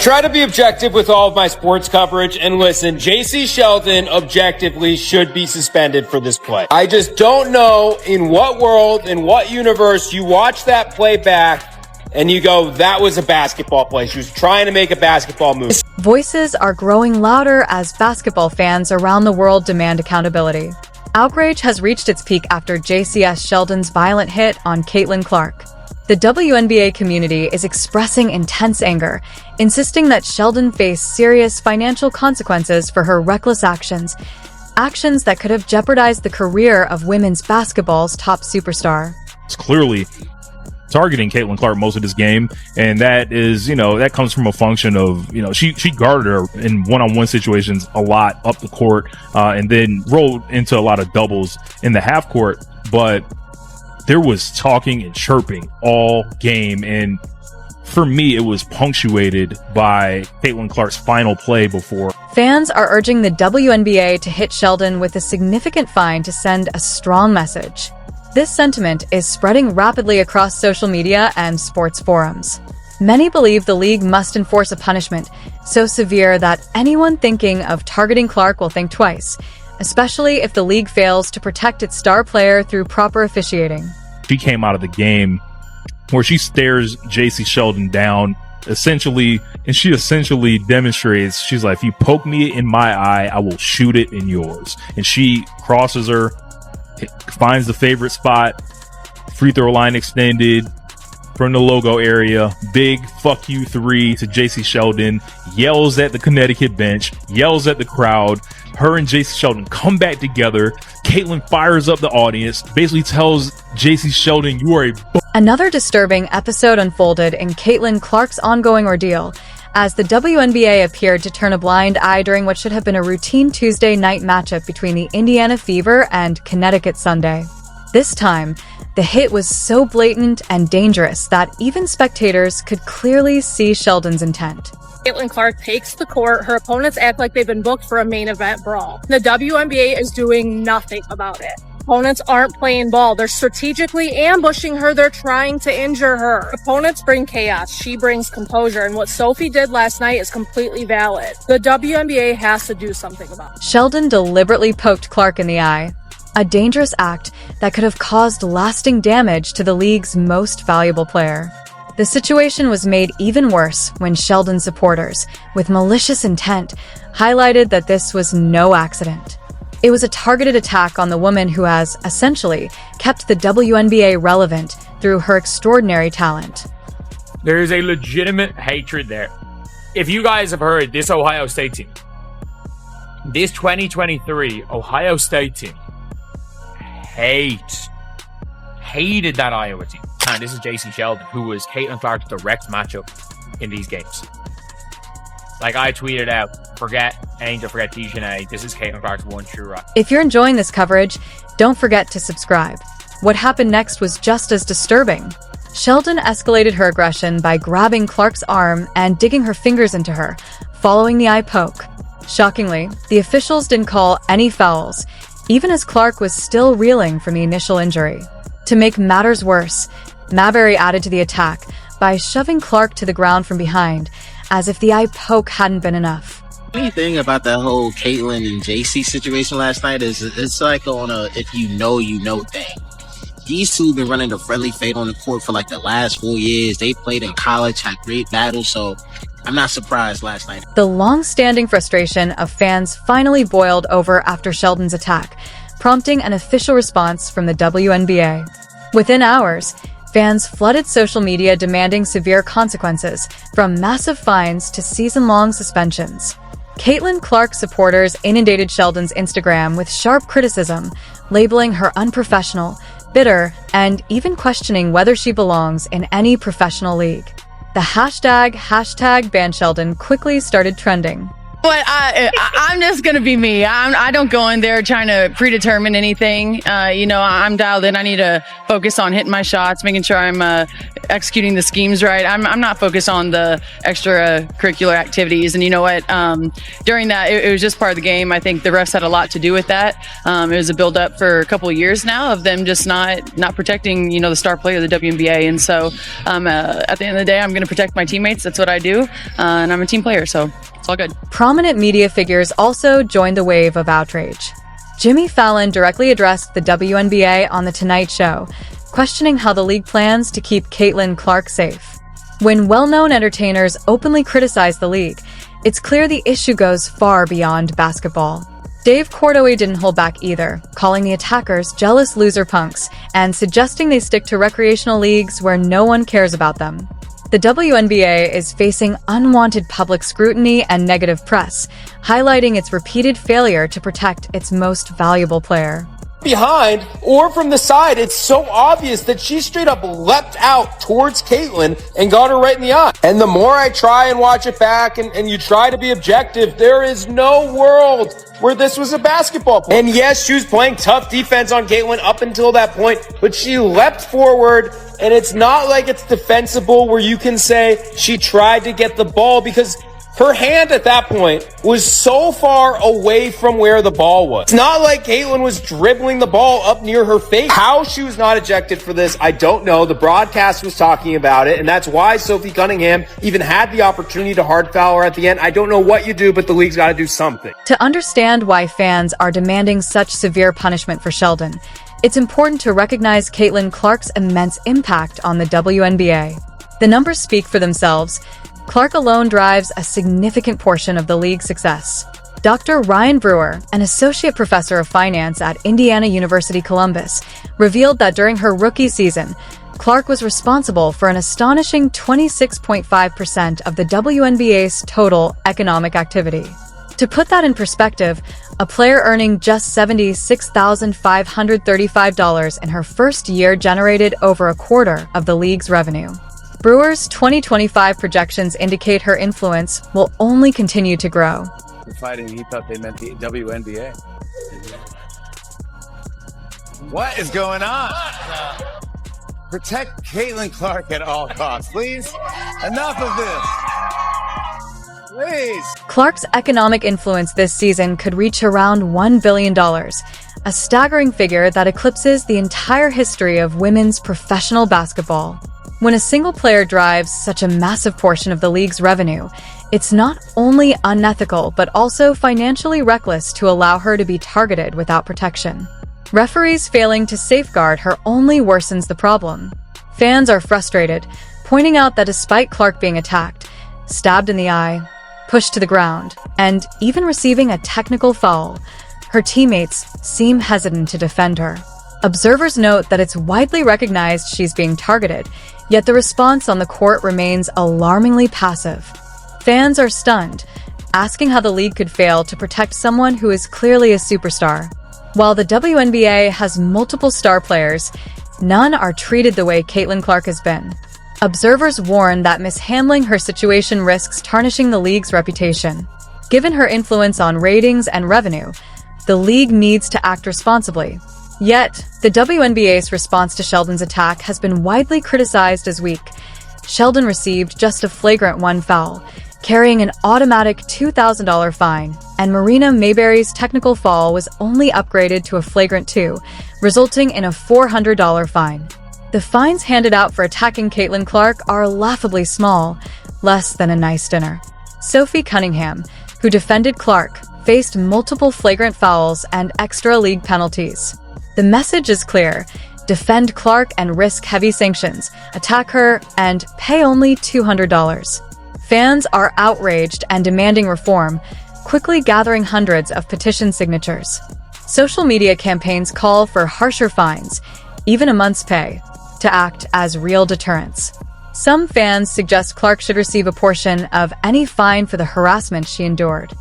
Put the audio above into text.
try to be objective with all of my sports coverage, and listen, Jacy Sheldon objectively should be suspended for this play. I just don't know in what world, in what universe you watch that play back and you go, that was a basketball play. She was trying to make a basketball move. Voices are growing louder as basketball fans around the world demand accountability. Outrage has reached its peak after Jacy Sheldon's violent hit on Caitlin Clark. The WNBA community is expressing intense anger, insisting that Sheldon face serious financial consequences for her reckless actions that could have jeopardized the career of women's basketball's top superstar. It's clearly targeting Caitlin Clark most of this game, and that is, that comes from a function of, she guarded her in one-on-one situations a lot up the court, and then rolled into a lot of doubles in the half court, but there was talking and chirping all game, and for me, it was punctuated by Caitlin Clark's final play before. Fans are urging the WNBA to hit Sheldon with a significant fine to send a strong message. This sentiment is spreading rapidly across social media and sports forums. Many believe the league must enforce a punishment so severe that anyone thinking of targeting Clark will think twice, especially if the league fails to protect its star player through proper officiating. She came out of the game where she stares Jacy Sheldon down, essentially demonstrates, she's like, if you poke me in my eye, I will shoot it in yours. And she crosses her, finds the favorite spot, free throw line extended from the logo area, big fuck you 3 to Jacy Sheldon, yells at the Connecticut bench, yells at the crowd. Her and Jacy Sheldon come back together. Caitlin fires up the audience, basically tells Jacy Sheldon, you are a Another disturbing episode unfolded in Caitlin Clark's ongoing ordeal, as the WNBA appeared to turn a blind eye during what should have been a routine Tuesday night matchup between the Indiana Fever and Connecticut Sunday. This time, the hit was so blatant and dangerous that even spectators could clearly see Sheldon's intent. Caitlin Clark takes the court. Her opponents act like they've been booked for a main event brawl. The WNBA is doing nothing about it. Opponents aren't playing ball. They're strategically ambushing her. They're trying to injure her. Opponents bring chaos. She brings composure. And what Sophie did last night is completely valid. The WNBA has to do something about it. Sheldon deliberately poked Clark in the eye, a dangerous act that could have caused lasting damage to the league's most valuable player. The situation was made even worse when Sheldon supporters, with malicious intent, highlighted that this was no accident. It was a targeted attack on the woman who has, essentially, kept the WNBA relevant through her extraordinary talent. There is a legitimate hatred there. If you guys have heard, this Ohio State team, this 2023 Ohio State team, hated that Iowa team. And this is Jacy Sheldon, who was Caitlin Clark's direct matchup in these games. Like I tweeted out, forget Angel, forget Dejanay. This is Caitlin Clark's one true right. If you're enjoying this coverage, don't forget to subscribe. What happened next was just as disturbing. Sheldon escalated her aggression by grabbing Clark's arm and digging her fingers into her, following the eye poke. Shockingly, the officials didn't call any fouls, even as Clark was still reeling from the initial injury. To make matters worse, Mayberry added to the attack by shoving Clark to the ground from behind, as if the eye poke hadn't been enough. The thing about that whole Caitlin and Jacy situation last night is it's like on a if you know thing. These two have been running a friendly fade on the court for like the last 4 years. They played in college, had great battles, so I'm not surprised last night. The long-standing frustration of fans finally boiled over after Sheldon's attack, prompting an official response from the WNBA. Within hours, fans flooded social media demanding severe consequences, from massive fines to season-long suspensions. Caitlin Clark supporters inundated Sheldon's Instagram with sharp criticism, labeling her unprofessional, bitter, and even questioning whether she belongs in any professional league. The hashtag #BanSheldon quickly started trending. But I'm just going to be me. I don't go in there trying to predetermine anything. I'm dialed in. I need to focus on hitting my shots, making sure I'm executing the schemes right. I'm not focused on the extracurricular activities. And you know what? During that, it was just part of the game. I think the refs had a lot to do with that. It was a build-up for a couple of years now of them just not protecting, the star player of the WNBA. And so at the end of the day, I'm going to protect my teammates. That's what I do. And I'm a team player, so it's all good. Prominent media figures also joined the wave of outrage. Jimmy Fallon directly addressed the WNBA on The Tonight Show, questioning how the league plans to keep Caitlin Clark safe. When well-known entertainers openly criticize the league, it's clear the issue goes far beyond basketball. Dave Cordoway didn't hold back either, calling the attackers jealous loser punks and suggesting they stick to recreational leagues where no one cares about them. The WNBA is facing unwanted public scrutiny and negative press, highlighting its repeated failure to protect its most valuable player. Behind or from the side, it's so obvious that she straight up leapt out towards Caitlin and got her right in the eye. And the more I try and watch it back and you try to be objective, there is no world where this was a basketball play. And yes, she was playing tough defense on Caitlin up until that point, but she leapt forward, and it's not like it's defensible where you can say she tried to get the ball, because her hand at that point was so far away from where the ball was. It's not like Caitlin was dribbling the ball up near her face. How she was not ejected for this, I don't know. The broadcast was talking about it, and that's why Sophie Cunningham even had the opportunity to hard foul her at the end. I don't know what you do, but the league's got to do something. To understand why fans are demanding such severe punishment for Sheldon, it's important to recognize Caitlin Clark's immense impact on the WNBA. The numbers speak for themselves. Clark alone drives a significant portion of the league's success. Dr. Ryan Brewer, an associate professor of finance at Indiana University Columbus, revealed that during her rookie season, Clark was responsible for an astonishing 26.5% of the WNBA's total economic activity. To put that in perspective, a player earning just $76,535 in her first year generated over a quarter of the league's revenue. Brewer's 2025 projections indicate her influence will only continue to grow. He thought they meant the WNBA. What is going on? Protect Caitlin Clark at all costs, please. Enough of this. Please. Clark's economic influence this season could reach around $1 billion, a staggering figure that eclipses the entire history of women's professional basketball. When a single player drives such a massive portion of the league's revenue, it's not only unethical but also financially reckless to allow her to be targeted without protection. Referees failing to safeguard her only worsens the problem. Fans are frustrated, pointing out that despite Clark being attacked, stabbed in the eye, pushed to the ground, and even receiving a technical foul, her teammates seem hesitant to defend her. Observers note that it's widely recognized she's being targeted, yet the response on the court remains alarmingly passive. Fans are stunned, asking how the league could fail to protect someone who is clearly a superstar. While the WNBA has multiple star players, none are treated the way Caitlin Clark has been. Observers warn that mishandling her situation risks tarnishing the league's reputation. Given her influence on ratings and revenue, the league needs to act responsibly. Yet, the WNBA's response to Sheldon's attack has been widely criticized as weak. Sheldon received just a flagrant 1 foul, carrying an automatic $2,000 fine, and Marina Mayberry's technical foul was only upgraded to a flagrant 2, resulting in a $400 fine. The fines handed out for attacking Caitlin Clark are laughably small, less than a nice dinner. Sophie Cunningham, who defended Clark, faced multiple flagrant fouls and extra league penalties. The message is clear: defend Clark and risk heavy sanctions, attack her, and pay only $200. Fans are outraged and demanding reform, quickly gathering hundreds of petition signatures. Social media campaigns call for harsher fines, even a month's pay, to act as real deterrents. Some fans suggest Clark should receive a portion of any fine for the harassment she endured.